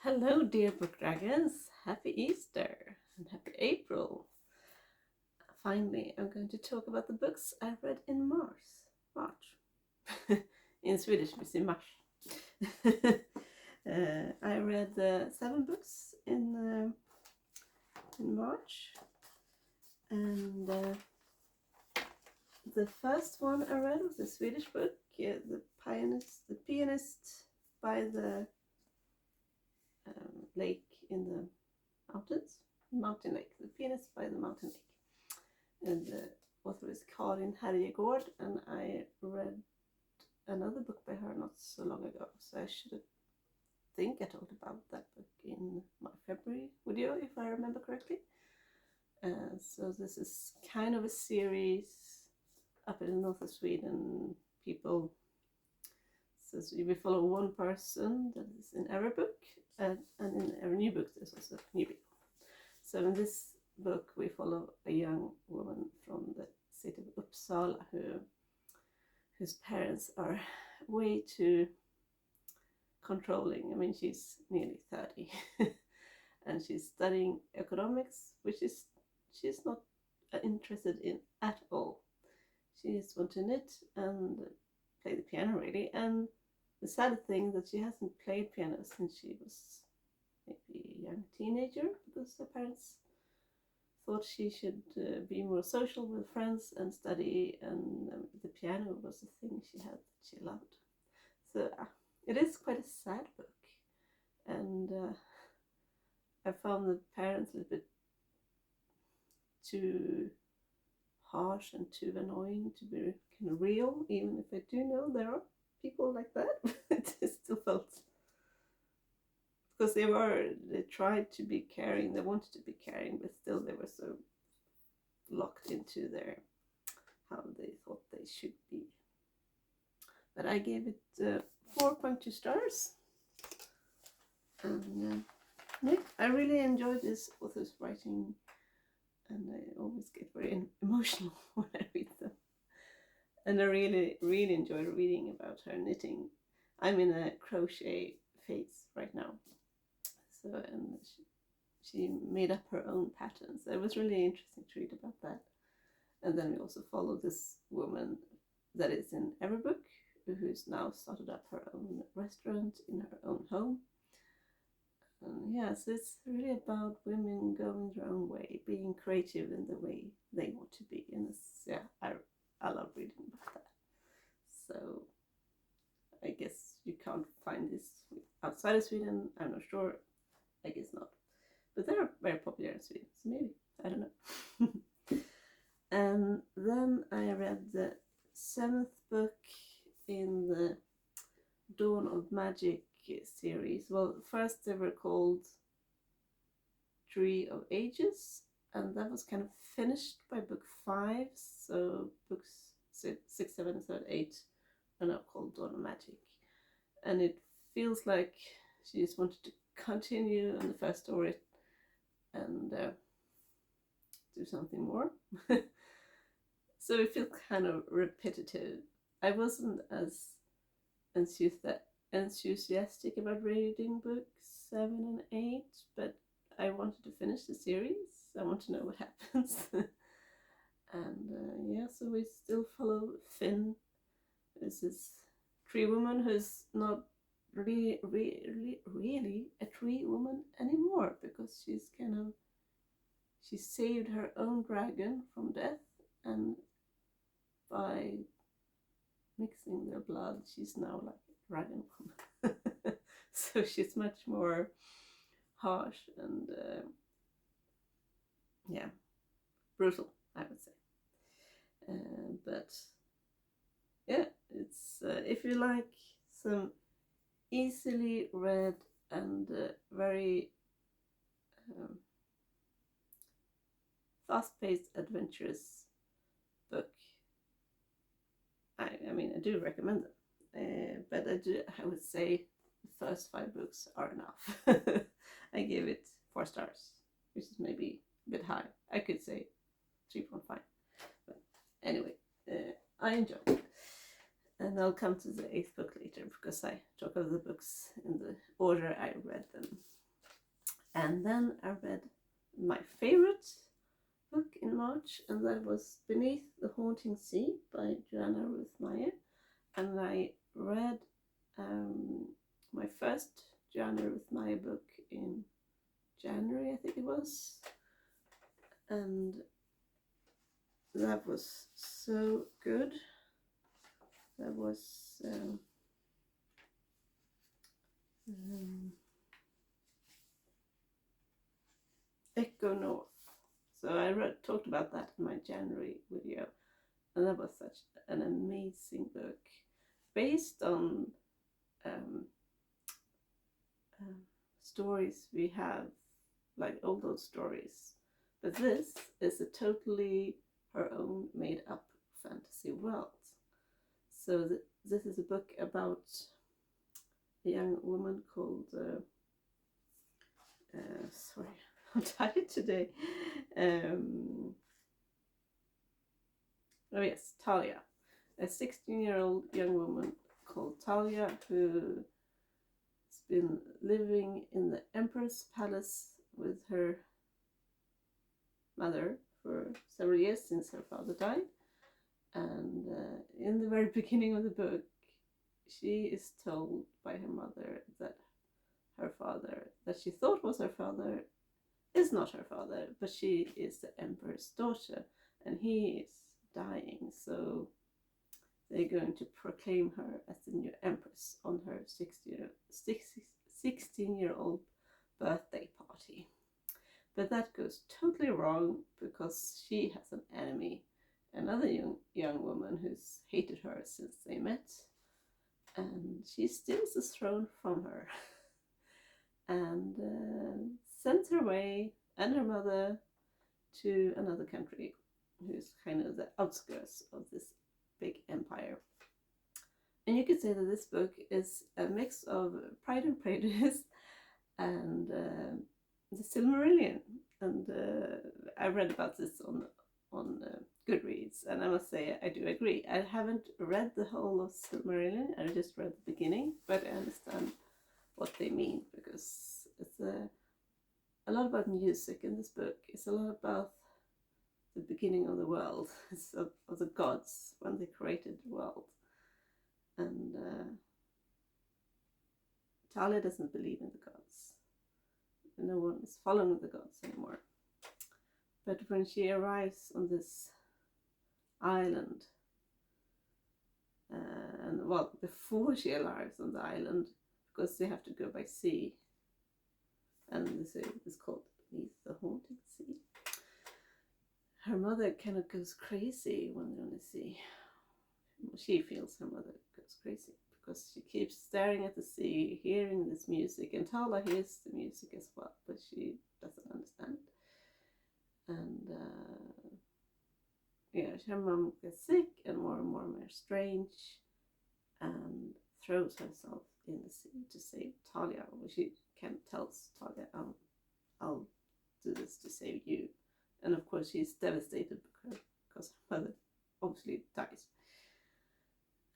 Hello, dear book dragons. Happy Easter and happy April. Finally, I'm going to talk about the books I read in March. In Swedish, we say Mars. I read 7 books in March, and the first one I read was a Swedish book, The Pianist by the lake in the mountains. Mountain Lake, The Pianist by the Mountain Lake. And the author is Karin Herjegård, and I read another book by her not so long ago, so I think I talked about that book in my February video, if I remember correctly. So this is kind of a series up in the north of Sweden. People, so we follow one person that is in every book, and in every new book there's also new people. So in this book we follow a young woman from the city of Uppsala whose parents are way too controlling. I mean, she's nearly 30 and she's studying economics, which she's not interested in at all. She just wants to knit and play the piano, really. And the sad thing that she hasn't played piano since she was maybe a young teenager, because her parents thought she should be more social with friends and study, and the piano was the thing she had that she loved. So it is quite a sad book, and I found the parents a little bit too harsh and too annoying to be kind of real, even if I do know there are people like that. It still felt, because they tried to be caring, they wanted to be caring, but still they were so locked into their how they thought they should be. But I gave it 4.2 stars, and yeah, I really enjoyed this author's writing, and I always get very emotional when I read them. And I really enjoy reading about her knitting. I'm in a crochet phase right now, so and she made up her own patterns. It was really interesting to read about that. And then we also follow this woman that is in every book, who's now started up her own restaurant in her own home. And yeah, so it's really about women going their own way, being creative in the way they want to be. And I love reading about that. So I guess you can't find this outside of Sweden. I'm not sure. I guess not. But they're very popular in Sweden, so maybe. I don't know. And then I read the 7th book in the Dawn of Magic series. Well, first they were called Tree of Ages, and that was kind of finished by book 5. So books 6, 7, 8 are now called Dawn of Magic. And it feels like she just wanted to continue on the first story and do something more. So it feels kind of repetitive. I wasn't as enthusiastic about reading books 7 and 8, but I wanted to finish the series. I want to know what happens. And yeah, so we still follow Finn. This is tree woman who's not really a tree woman anymore, because she saved her own dragon from death, and by mixing their blood she's now like a dragon woman. So she's much more harsh and yeah, brutal, I would say. But yeah, it's if you like some easily read and very fast-paced, adventurous book, I mean, I do recommend them. But I would say the first 5 books are enough. I gave it 4 stars, which is maybe a bit high. I could say 3.5. But anyway, I enjoyed it. And I'll come to the 8th book later because I talk of the books in the order I read them. And then I read my favorite book in March, and that was Beneath the Haunting Sea by Joanna Ruth Meyer. And I read my first Joanna Ruth Meyer book in January, I think it was. And that was so good. That was Echo North. So I talked about that in my January video, and that was such an amazing book, based on stories we have, like old stories. But this is a totally her own made-up fantasy world. So this is a book about a young woman called sorry, I'm tired today. Oh yes, Talia, a 16-year-old young woman called Talia who has been living in the Emperor's palace with her mother for several years since her father died. And in the very beginning of the book, she is told by her mother that her father, that she thought was her father, is not her father, but she is the Emperor's daughter, and he is dying. So they're going to proclaim her as the new Empress on her 16-year-old birthday party. But that goes totally wrong because she has an enemy, another young woman who's hated her since they met, and she steals the throne from her and sends her away and her mother to another country who's kind of the outskirts of this big empire. And you could say that this book is a mix of Pride and Prejudice and the Silmarillion. And I read about this on Goodreads, and I must say I do agree. I haven't read the whole of Silmarillion, I just read the beginning, but I understand what they mean, because it's a lot about music in this book. It's a lot about the beginning of the world. It's of the gods when they created the world. And Talia doesn't believe in the gods. No one is following the gods anymore. But when she arrives on this island, and well, before she arrives on the island, because they have to go by sea, and this is called Beneath the Haunting Sea, her mother kind of goes crazy when they're on the sea. She feels her mother goes crazy because she keeps staring at the sea, hearing this music, and Talia hears the music as well, but she doesn't understand it. And yeah, her mom gets sick and more strange, and throws herself in the sea to save Talia. She tells Talia, I'll do this to save you. And of course she's devastated because her mother obviously dies.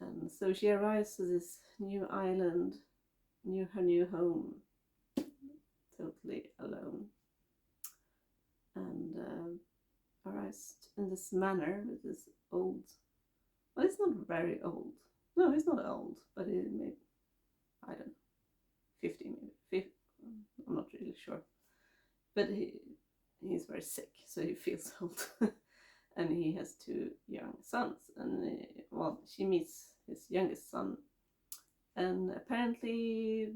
And so she arrives to this new island, her new home, totally alone. And arrives in this manor with this old, well, it's not very old. No, he's not old, but he maybe, I don't know, 50 maybe, 50, I'm not really sure. But he's very sick, so he feels old. And he has 2 young sons, and well, she meets his youngest son, and apparently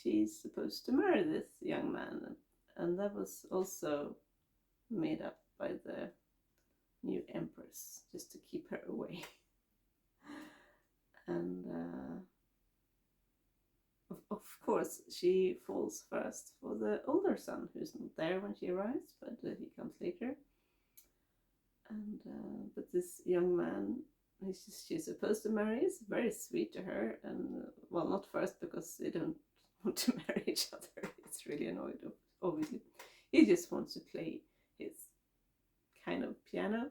she's supposed to marry this young man, and that was also made up by the new empress just to keep her away. And of course she falls first for the older son, who's not there when she arrives, but he comes later. And but this young man she's supposed to marry is very sweet to her, and well, not first because they don't want to marry each other. It's really annoying, obviously. He just wants to play his kind of piano,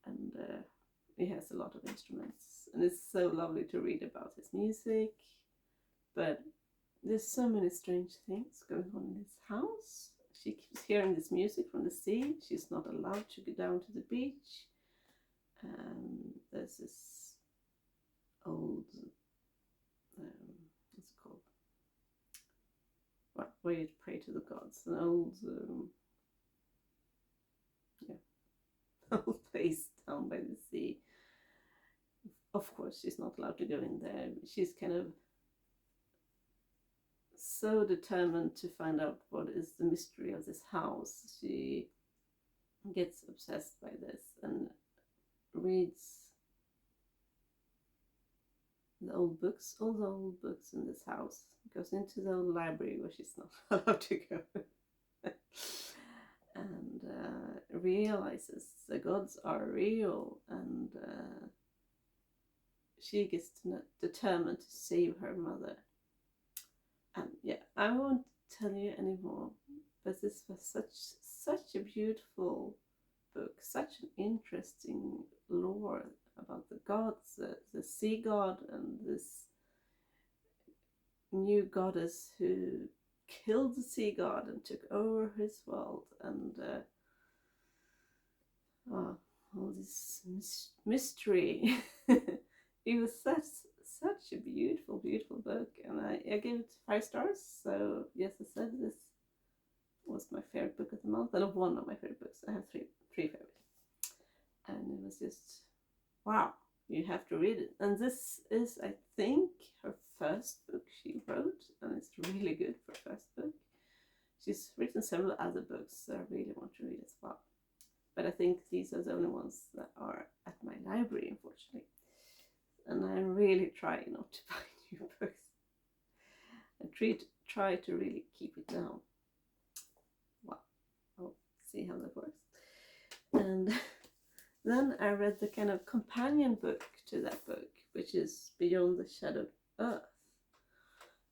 and he has a lot of instruments, and it's so lovely to read about his music. But there's so many strange things going on in his house. She keeps hearing this music from the sea. She's not allowed to go down to the beach. There's this old, what's it called? Well, where you pray to the gods. An old, old place down by the sea. Of course, she's not allowed to go in there. She's kind of so determined to find out what is the mystery of this house. She gets obsessed by this and reads the old books, all the old books in this house, goes into the old library where she's not allowed to go, and realizes the gods are real, and she gets determined to save her mother. And yeah, I won't tell you anymore, but this was such a beautiful book, such an interesting lore about the gods, the sea god, and this new goddess who killed the sea god and took over his world, and all this mystery. It was such a beautiful book, and I gave it 5 stars. So yes, I said this was my favorite book of the month, and one of my favorite books. I have three favorites, and it was just wow. You have to read it. And this is, I think, her first book she wrote, and it's really good for a first book. She's written several other books that I really want to read as well, but I think these are the only ones that are at my library, unfortunately. And I really try not to buy new books. I try to really keep it down. Well, I'll see how that works. And then I read the kind of companion book to that book, which is Beyond the Shadowed Earth.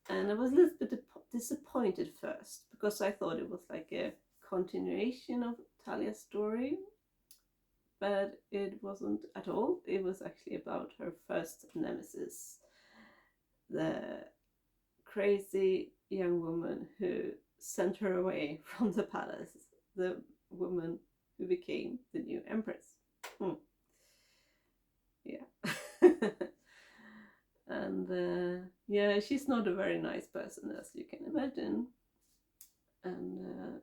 And I was a little bit disappointed first, because I thought it was like a continuation of Talia's story. But it wasn't at all. It was actually about her first nemesis, the crazy young woman who sent her away from the palace, the woman who became the new empress. Yeah. And yeah, she's not a very nice person, as you can imagine. And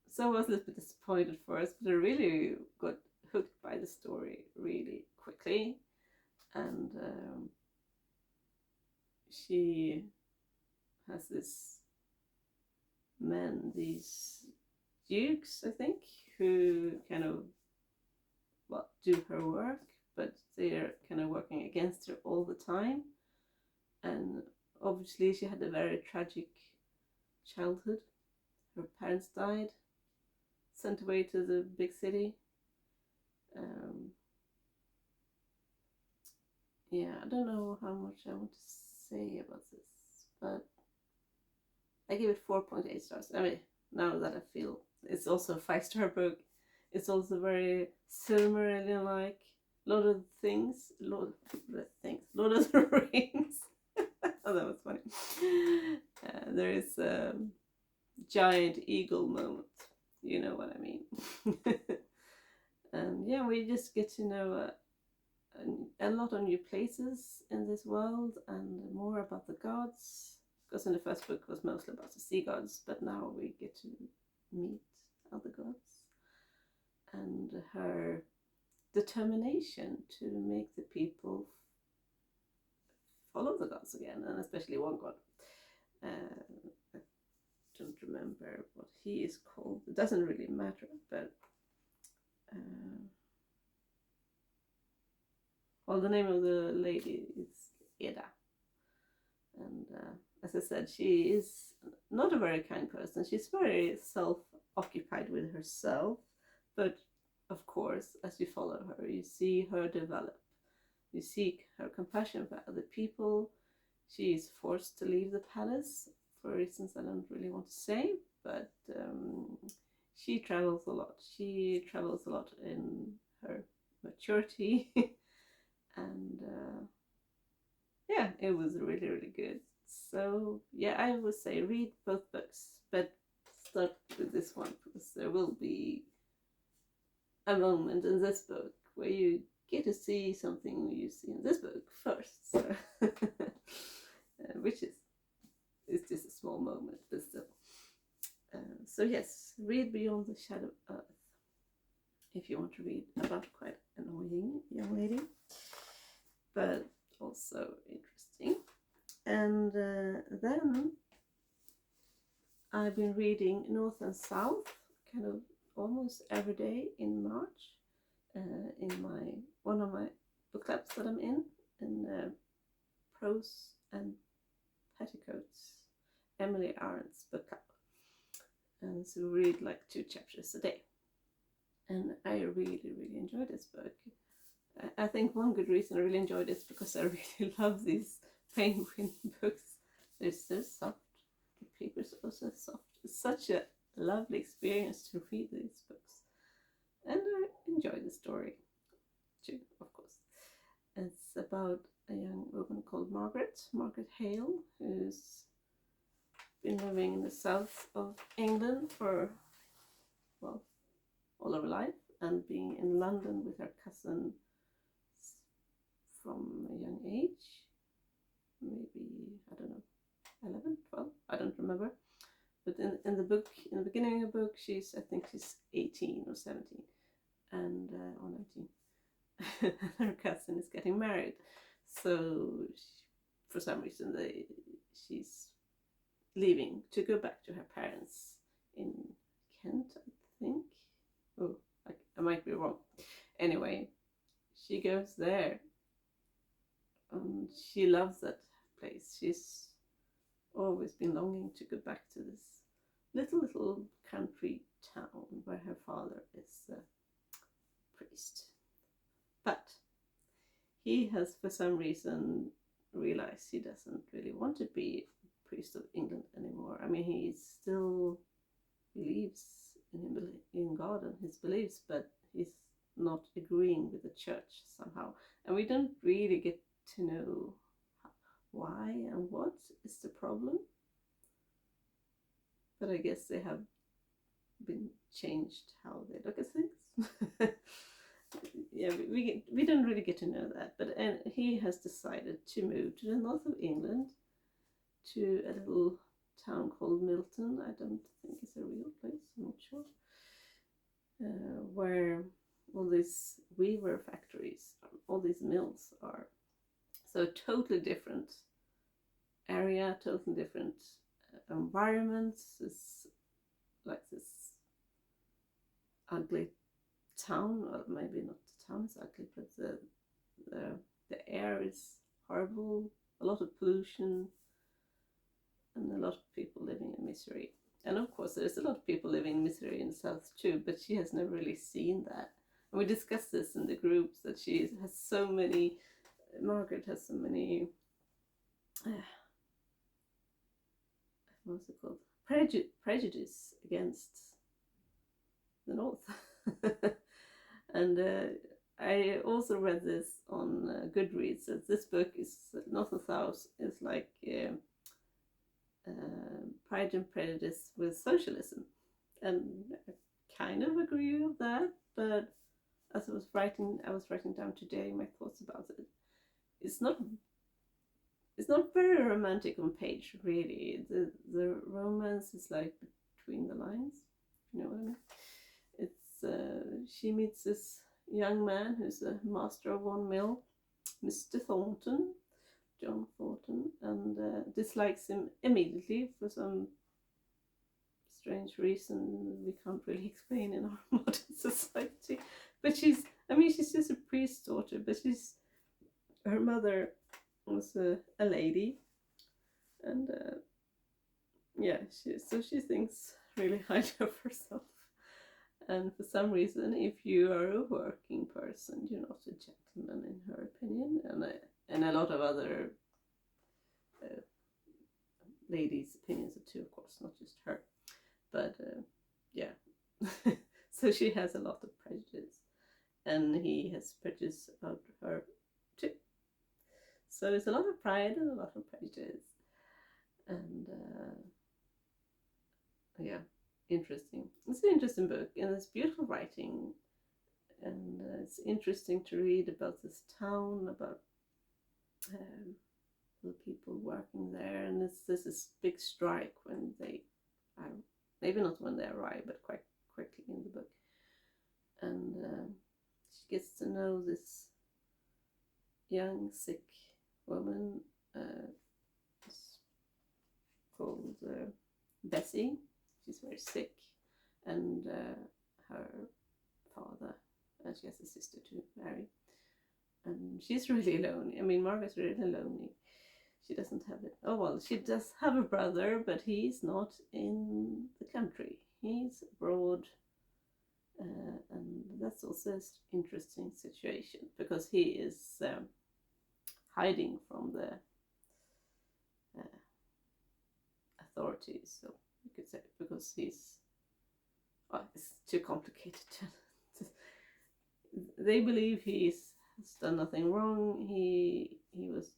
so I was a little bit disappointed first, but I really got hooked by the story really quickly. And she has these dukes, I think, who kind of do her work, but they're kind of working against her all the time. And obviously she had a very tragic childhood. Her parents died, sent away to the big city. Yeah, I don't know how much I want to say about this, but I give it 4.8 stars. I mean, now that I feel it's also a 5-star book, it's also very Silmarillion-like. Lord of the Rings. Oh, that was funny. There is a giant eagle moment. You know what I mean. And yeah, we just get to know a lot of new places in this world, and more about the gods. Because in the first book was mostly about the sea gods, but now we get to meet other gods. And her determination to make the people follow the gods again, and especially one god. I don't remember what he is called. It doesn't really matter, but well, the name of the lady is Eda. And as I said, she is not a very kind person. She's very self-occupied with herself, but of course, as you follow her, you see her develop. You see her compassion for other people. She is forced to leave the palace for reasons I don't really want to say, but she travels a lot. She travels a lot in her maturity. and yeah, it was really, really good. So yeah, I would say read both books, but start with this one because there will be a moment in this book where you get to see something you see in this book first, so which is just a small moment, but still. So yes, read Beyond the Shadow Earth if you want to read about quite annoying young lady, but also interesting. And then I've been reading North and South kind of almost every day in March in one of my book clubs that I'm in Prose and Petticoats, Emily Arendt's book club. And so we read like 2 chapters a day. And I really, really enjoyed this book. I think one good reason I really enjoyed it is because I really love these penguin books. They're so soft. The papers are so soft. It's such a lovely experience to read these books. And I enjoy the story too, of course. It's about a young woman called Margaret Hale, who's been living in the south of England for, well, all of her life, and being in London with her cousin from a young age, maybe, I don't know, 11, 12, I don't remember. But in the book, in the beginning of the book, I think she's 18 or 17, and or 19. Her cousin is getting married, so for some reason she's leaving to go back to her parents in Kent, I think. Oh, I might be wrong. Anyway, she goes there, and she loves that place. She's always been longing to go back to this little country town where her father is a priest. But he has, for some reason, realized he doesn't really want to be a priest of England anymore. I mean, he still believes in God and his beliefs, but he's not agreeing with the church somehow. And we don't really get to know why and what is the problem. But I guess they have been changed how they look at things. Yeah, we don't really get to know that, but he has decided to move to the north of England, to a little town called Milton. I don't think it's a real place, I'm not sure, where all these weaver factories, all these mills are. So totally different area, totally different environments. It's like this ugly town, or maybe not the town is ugly, but the air is horrible, a lot of pollution, and a lot of people living in misery. And of course there's a lot of people living in misery in the south too, but she has never really seen that. And we discussed this in the groups, that she has so many, Margaret has so many what's it called, prejudice against the north. And I also read this on Goodreads, that this book is North and South is like Pride and Prejudice with socialism, and I kind of agree with that. But as I was writing down today my thoughts about it. It's not very romantic on page, really. The romance is like between the lines, you know what I mean. It's she meets this young man who's a master of one mill, Mr. Thornton, John Thornton, and dislikes him immediately for some strange reason we can't really explain in our modern society. But she's just a priest's daughter, but her mother was a lady, and yeah, she thinks really highly of herself. And for some reason, if you are a working person, you're not a gentleman in her opinion, and a lot of other ladies' opinions too, of course, not just her. But yeah, so she has a lot of prejudice, and he has prejudice about her too. So it's a lot of pride and a lot of prejudice. And yeah, interesting. It's an interesting book, and it's beautiful writing, and it's interesting to read about this town, about the people working there, and this is big strike when they, maybe not when they arrive, but quite quickly in the book, and she gets to know this young sick woman called Bessie. She's very sick, and her father, and she has a sister too, Mary, and she's really lonely. I mean, Margaret's really lonely. She doesn't have it. Oh well, she does have a brother, but he's not in the country. He's abroad, and that's also an interesting situation because he is hiding from the authorities. So you could say because he's, well, it's too complicated to they believe he's has done nothing wrong. He was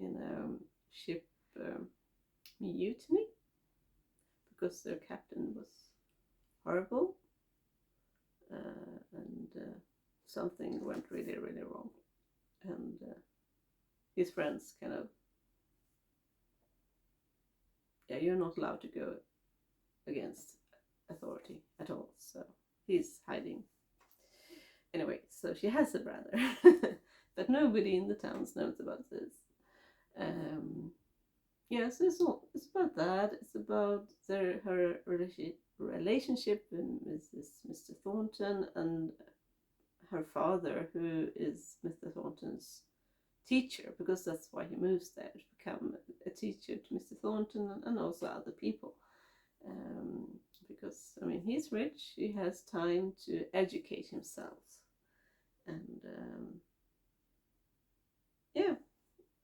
in a ship mutiny because their captain was horrible, and something went really, really wrong. And his friends kind of, yeah, you're not allowed to go against authority at all. So he's hiding. Anyway, so she has a brother, but nobody in the towns knows about this. Yes, it's about that. It's about her relationship with this Mr. Thornton and her father, who is Mr. Thornton's teacher, because that's why he moves there, to become a teacher to Mr. Thornton and also other people. Because, I mean, he's rich, he has time to educate himself. And yeah,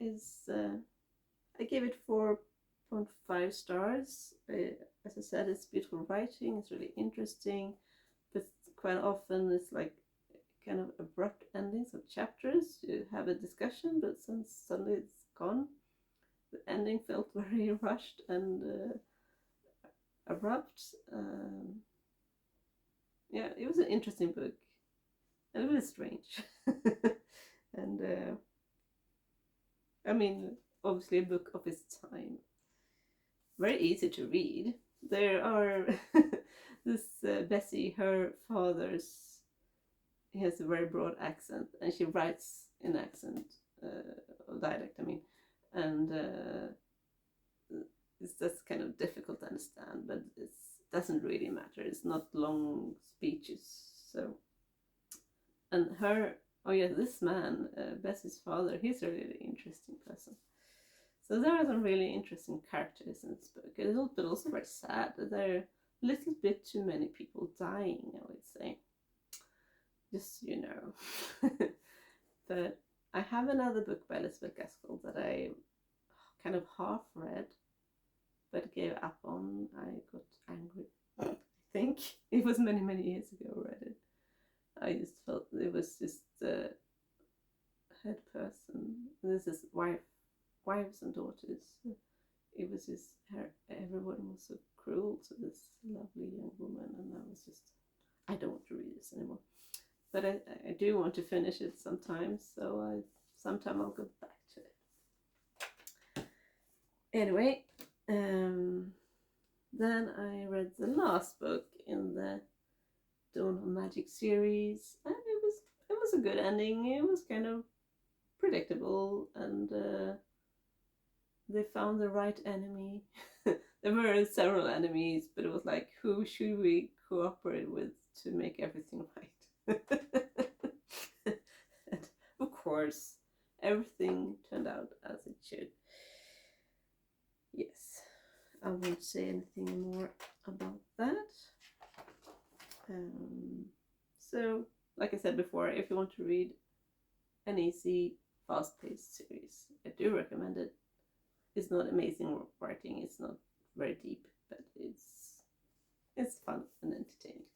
it's I gave it 4.5 stars. As I said, it's beautiful writing, it's really interesting, but quite often it's like kind of abrupt endings of chapters. You have a discussion, but since suddenly it's gone, the ending felt very rushed and abrupt. Yeah, it was an interesting book, and it was strange. And I mean, obviously a book of its time. Very easy to read. There are this Bessie, her father's, he has a very broad accent, and she writes in accent, or dialect, I mean, and it's just kind of difficult to understand, but it doesn't really matter. It's not long speeches, so. And oh yeah, this man, Bessie's father, he's a really interesting person. So there are some really interesting characters in this book, but also very sad. There are a little bit too many people dying, I would say. Just so you know. But I have another book by Elizabeth Gaskell that I kind of half read, but gave up on. I got angry. I think it was many, many years ago I read it. I just felt it was just the head person. This is wives and daughters. It was just everyone was so cruel to this lovely young woman, and I don't want to read this anymore. But I do want to finish it sometime, so sometime I'll go back to it. Anyway, then I read the last book in the Dawn of Magic series, and it was a good ending. It was kind of predictable, and they found the right enemy. There were several enemies, but it was like, who should we cooperate with to make everything right? And of course, everything turned out as it should. Yes, I won't say anything more about that. So, like I said before, if you want to read an easy, fast-paced series, I do recommend it. It's not amazing writing, it's not very deep, but it's fun and entertaining.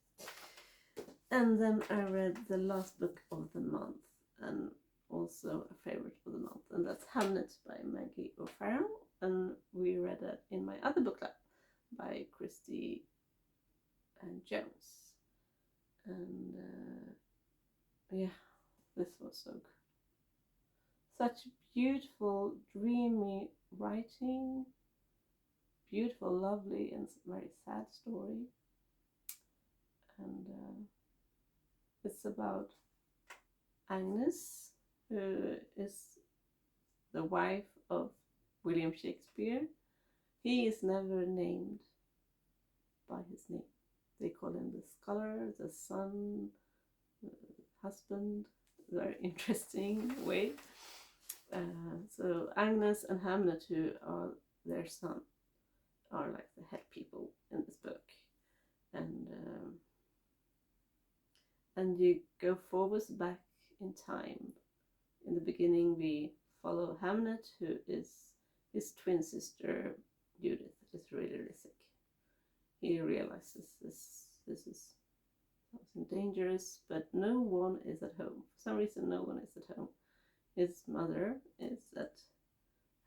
And then I read the last book of the month, and also a favorite of the month, and that's Hamnet by Maggie O'Farrell, and we read that in my other book club by Christy and Jones. And yeah, this was so good. Such beautiful, dreamy writing, beautiful, lovely, and very sad story. And it's about Agnes, who is the wife of William Shakespeare. He is never named by his name. They call him the scholar, the son, the husband, very interesting way. So Agnes and Hamlet, who are their son, are like the head people in this book. And you go forwards back in time. In the beginning, we follow Hamlet, who is his twin sister Judith is really, really sick. He realizes this is something dangerous, but no one is at home. For some reason, no one is at home. His mother is at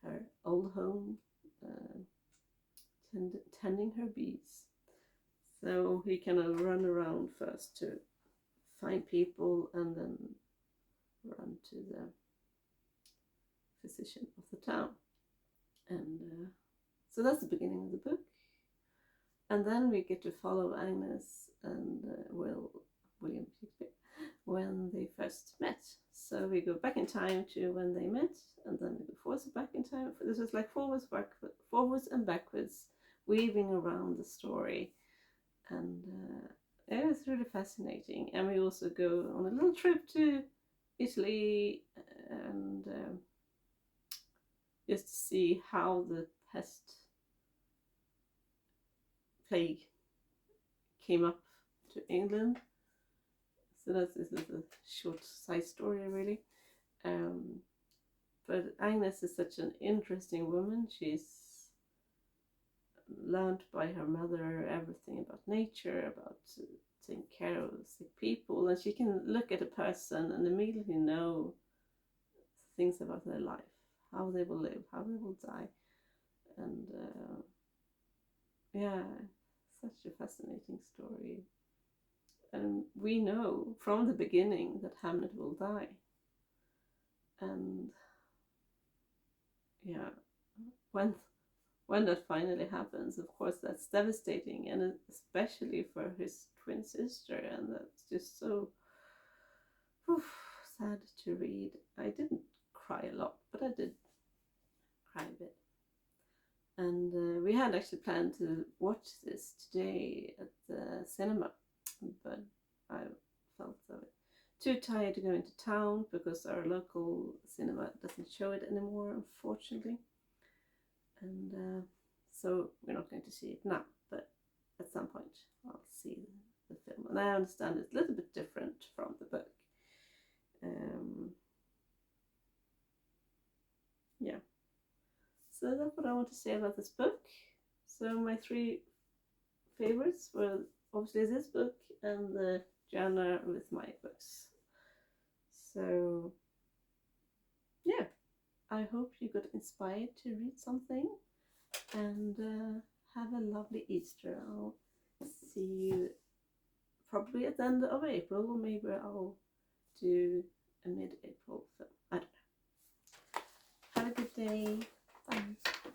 her old home, tending her bees. So he kind of run around first to find people and then run to the physician of the town. And so that's the beginning of the book. And then we get to follow Agnes and William Shakespeare when they first met. So we go back in time to when they met, and then we go forwards back in time. This was like forwards and backwards, weaving around the story. And it was really fascinating. And we also go on a little trip to Italy and just to see how the pest plague came up to England. So this is a short side story, really. But Agnes is such an interesting woman. She's learned by her mother everything about nature, about taking care of sick people, and she can look at a person and immediately know things about their life, how they will live, how they will die. And yeah, such a fascinating story. And we know from the beginning that Hamlet will die. And yeah, when that finally happens, of course, that's devastating, and especially for his twin sister. And that's just so sad to read. I didn't cry a lot, but I did cry a bit. And we had actually planned to watch this today at the cinema, but I felt too tired to go into town because our local cinema doesn't show it anymore, unfortunately. And so we're not going to see it now, but at some point I'll see the film. And I understand it's a little bit different from the book. Yeah. So that's what I want to say about this book. So my 3 favorites were obviously this book and the genre with my books. So yeah, I hope you got inspired to read something, and have a lovely Easter. I'll see you probably at the end of April, or maybe I'll do a mid-April film. I don't know. Have a good day. Bye.